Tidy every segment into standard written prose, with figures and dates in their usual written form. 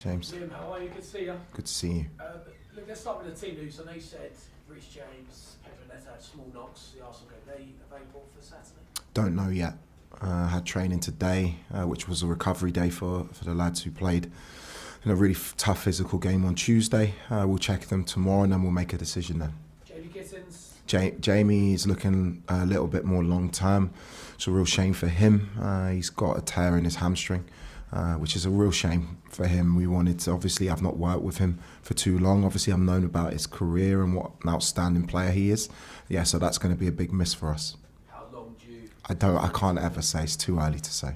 James. Liam, how are you? Good to see you. Good to see you. Look, let's start with the team news. I know you said Reece James, Pedro Neto had small knocks. The Arsenal game, they available for Saturday? Don't know yet. Had training today, which was a recovery day for the lads who played in a really tough physical game on Tuesday. We'll check them tomorrow and then we'll make a decision then. Jamie Gittins? Jamie is looking a little bit more long term. It's a real shame for him. He's got a tear in his hamstring, which is a real shame for him. We wanted to, obviously I've not worked with him for too long. Obviously I've known about his career and what an outstanding player he is. Yeah, so that's going to be a big miss for us. How long do you... I can't ever say, it's too early to say.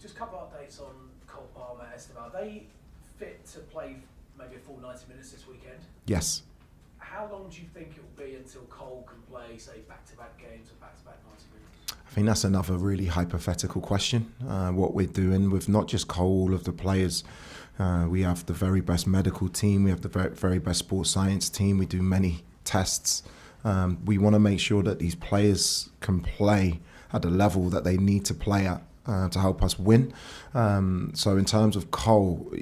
Just a couple of updates on Cole Palmer, Estaveo. Are they fit to play maybe a full 90 minutes this weekend? Yes. How long do you think it will be until Cole can play, say, back-to-back games or back-to-back 90 minutes? I think that's another really hypothetical question. What we're doing with not just Cole, all of the players, we have the very best medical team, we have the very best sports science team, we do many tests. We want to make sure that these players can play at the level that they need to play at to help us win. So in terms of Cole,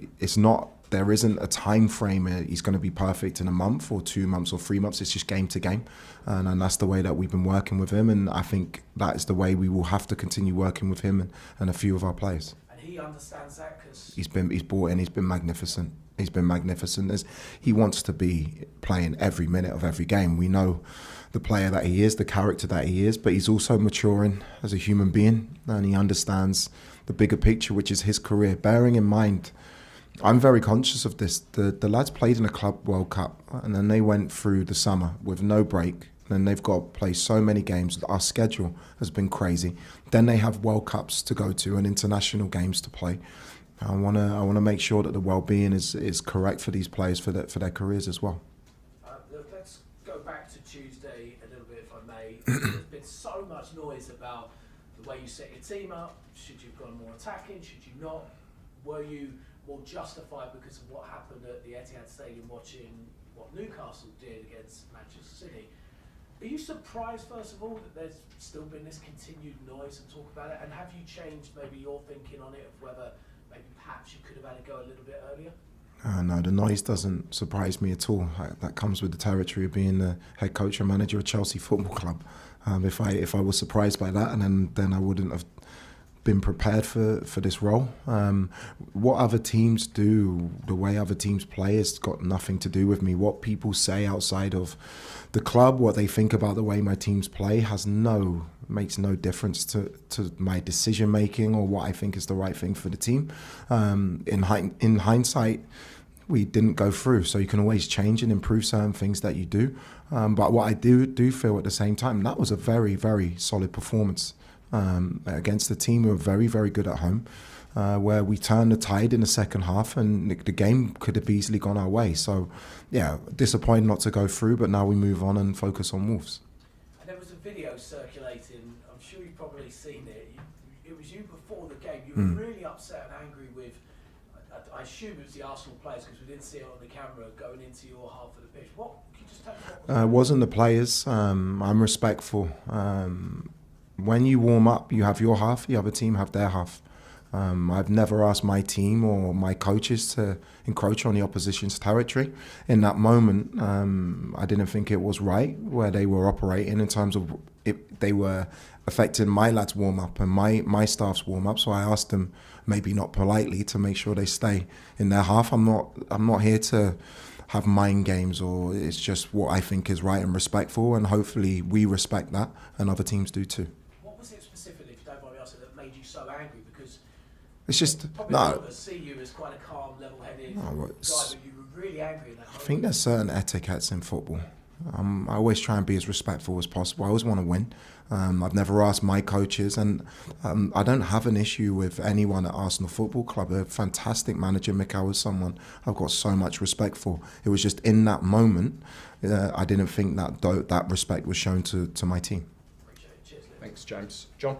there isn't a time frame. He's going to be perfect in a month or 2 months or 3 months. It's just game to game. And that's the way that we've been working with him. And I think that is the way we will have to continue working with him and a few of our players. And he understands that because... He's brought in, he's been magnificent. He's been magnificent. He wants to be playing every minute of every game. We know the player that he is, the character that he is, but he's also maturing as a human being and he understands the bigger picture, which is his career. Bearing in mind, I'm very conscious of this. The lads played in a Club World Cup and then they went through the summer with no break. Then they've got to play so many games. Our schedule has been crazy. Then they have World Cups to go to and international games to play. I want to make sure that the well-being is correct for these players for their careers as well. Look, let's go back to Tuesday a little bit, if I may. There's been so much noise about the way you set your team up. Should you have gone more attacking? Should you not? Were you more justified because of what happened at the Etihad Stadium watching what Newcastle did against Manchester City? Are you surprised, first of all, that there's still been this continued noise and talk about it? And have you changed maybe your thinking on it of whether maybe perhaps you could have had a go a little bit earlier? No, the noise doesn't surprise me at all. That comes with the territory of being the head coach and manager of Chelsea Football Club. If I was surprised by that, and then I wouldn't have been prepared for this role. What other teams do, the way other teams play, has got nothing to do with me. What people say outside of the club, what they think about the way my teams play, makes no difference to my decision making or what I think is the right thing for the team. In hindsight, we didn't go through, so you can always change and improve certain things that you do. But what I do feel at the same time, that was a very, very solid performance against the team who were very, very good at home, where we turned the tide in the second half and the game could have easily gone our way. So, yeah, disappointed not to go through, but now we move on and focus on Wolves. And there was a video circulating, I'm sure you've probably seen it. It was you before the game. You were really upset and angry with, I assume it was the Arsenal players because we didn't see it on the camera, going into your half of the pitch. What, can you just tell me what was wasn't the players. I'm respectful. When you warm up, you have your half, the other team have their half. I've never asked my team or my coaches to encroach on the opposition's territory. In that moment, I didn't think it was right where they were operating in terms of they were affecting my lads' warm-up and my staff's warm-up. So I asked them, maybe not politely, to make sure they stay in their half. I'm not here to have mind games, or it's just what I think is right and respectful, and hopefully we respect that and other teams do too. What was it specifically, if you don't mind me asking, that made you so angry? Because it's just probably none of us see you as quite a calm, level-headed guy, but you were really angry in that moment. I think there's certain etiquettes in football. I always try and be as respectful as possible. I always want to win. I've never asked my coaches, and I don't have an issue with anyone at Arsenal Football Club. A fantastic manager, Mikel, is someone I've got so much respect for. It was just in that moment, I didn't think that respect was shown to my team. Appreciate it. Cheers, Liam. Thanks, James. John?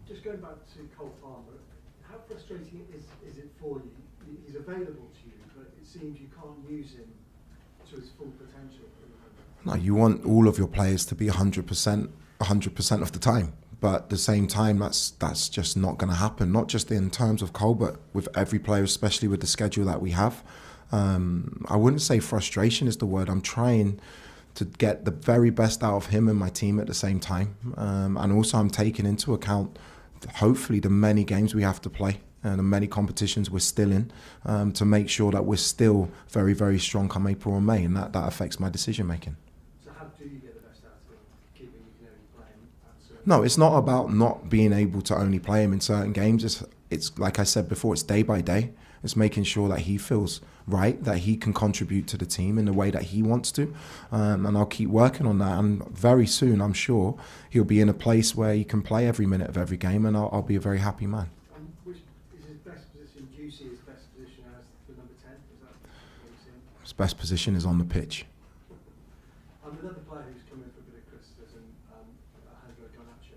Just going back to Cole Palmer, how frustrating is it for you? He's available to you, but it seems you can't use him to his full potential. No, you want all of your players to be 100% of the time. But at the same time, that's just not going to happen. Not just in terms of Cole, but with every player, especially with the schedule that we have. I wouldn't say frustration is the word. I'm trying to get the very best out of him and my team at the same time. And also I'm taking into account, hopefully, the many games we have to play and the many competitions we're still in, to make sure that we're still very, very strong come April and May, and that affects my decision making. So how do you get the best out of him, given you can only play him at certain... No, it's not about not being able to only play him in certain games. It's like I said before, it's day by day. It's making sure that he feels right, that he can contribute to the team in the way that he wants to. And I'll keep working on that. And very soon, I'm sure, he'll be in a place where he can play every minute of every game, and I'll be a very happy man. Which is his best position? Do you see his best position as the number 10? Is that what you see? His best position is on the pitch. Another player who's come in for a bit of criticism, Alejandro Garnacho.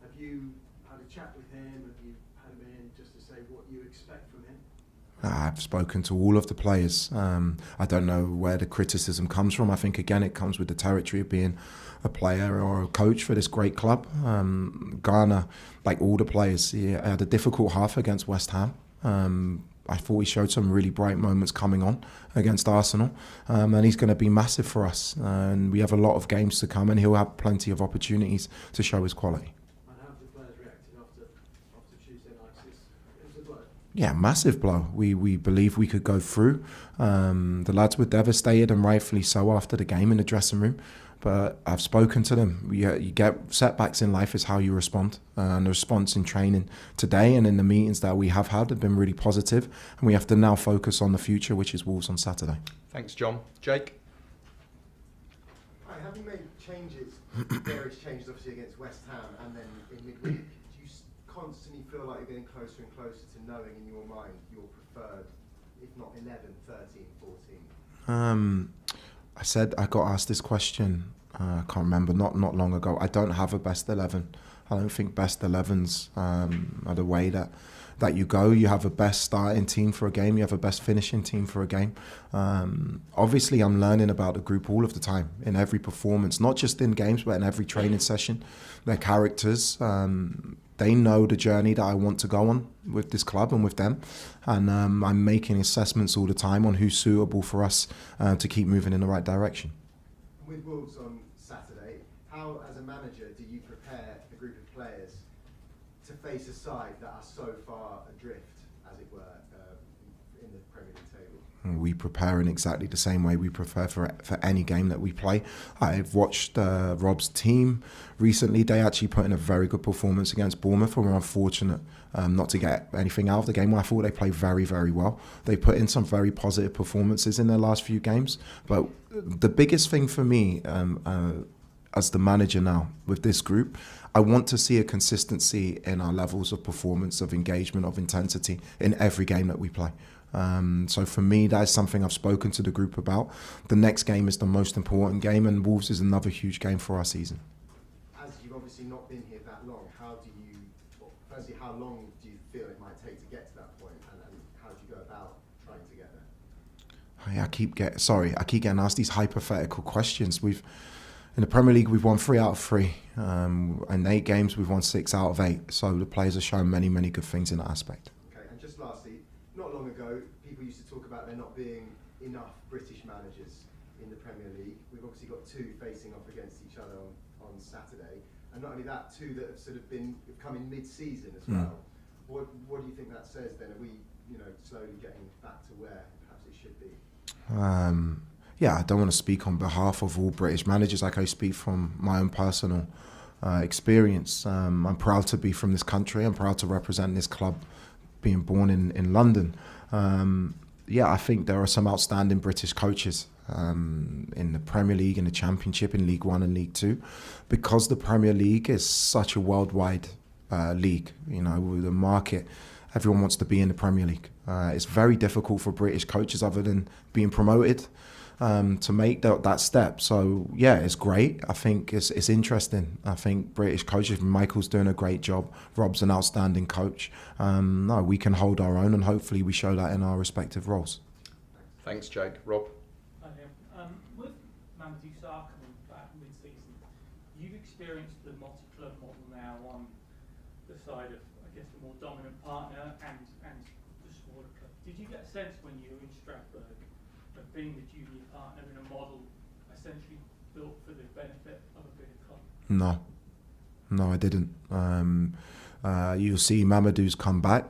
Have you had a chat with him? Have you had him in just to say what you expect from him? I've spoken to all of the players. I don't know where the criticism comes from. I think, again, it comes with the territory of being a player or a coach for this great club. Ghana, like all the players, he had a difficult half against West Ham. I thought he showed some really bright moments coming on against Arsenal, and he's going to be massive for us. And we have a lot of games to come, and he'll have plenty of opportunities to show his quality. And how have the players reacted after Tuesday night? It was a blow. Yeah, massive blow. We believe we could go through. The lads were devastated, and rightfully so, after the game in the dressing room. But I've spoken to them. You get setbacks in life is how you respond. And the response in training today and in the meetings that we have had have been really positive. And we have to now focus on the future, which is Wolves on Saturday. Thanks, John. Jake? Hi, have you made changes, various changes obviously against West Ham and then in midweek? Do you constantly feel like you're getting closer and closer to knowing in your mind your preferred, if not 11, 13, 14? I said I got asked this question, I can't remember, not long ago. I don't have a best 11. I don't think best 11s are the way that you go. You have a best starting team for a game, you have a best finishing team for a game. Obviously, I'm learning about the group all of the time, in every performance, not just in games, but in every training session. Their characters, they know the journey that I want to go on with this club and with them. And I'm making assessments all the time on who's suitable for us to keep moving in the right direction. With Wolves on Saturday, how, as a manager, do you prepare a group of players to face a side that are so far adrift, as it were, in the Premier League table? We prepare in exactly the same way we prepare for any game that we play. I've watched Rob's team recently. They actually put in a very good performance against Bournemouth, and we're unfortunate not to get anything out of the game. I thought they played very, very well. They put in some very positive performances in their last few games. But the biggest thing for me as the manager now with this group, I want to see a consistency in our levels of performance, of engagement, of intensity in every game that we play. So for me, that's something I've spoken to the group about. The next game is the most important game, and Wolves is another huge game for our season. As you've obviously not been here that long, firstly, how long do you feel it might take to get to that point, and how do you go about trying to get there? I keep getting asked these hypothetical questions. In the Premier League, we've won 3 out of 3. In 8 games, we've won 6 out of 8. So the players are showing many, many good things in that aspect. Okay, and just lastly, not long ago, people used to talk about there not being enough British managers in the Premier League. We've obviously got 2 facing off against each other on Saturday. And not only that, 2 that have sort of come in mid-season as well. What do you think that says then? Are we, slowly getting back to where perhaps it should be? Yeah, I don't want to speak on behalf of all British managers. Like I speak from my own personal experience. I'm proud to be from this country. I'm proud to represent this club, being born in London. I think there are some outstanding British coaches in the Premier League, in the Championship, in League One and League Two, because the Premier League is such a worldwide league. With the market, everyone wants to be in the Premier League. It's very difficult for British coaches, other than being promoted, to make that step. So yeah, it's great. I think it's interesting. I think British coaches, Michael's doing a great job. Rob's an outstanding coach. We can hold our own, and hopefully we show that in our respective roles. Thanks, Jake. Rob? With Mamadou Sarr coming back mid-season, you've experienced the multi-club model now now on the side of, I guess, the more dominant partner and the smaller club. Did you get a sense when you were in Stratford of being the junior partner in a model essentially built for the benefit of a bigger club? No, I didn't. You'll see Mamadou's come back.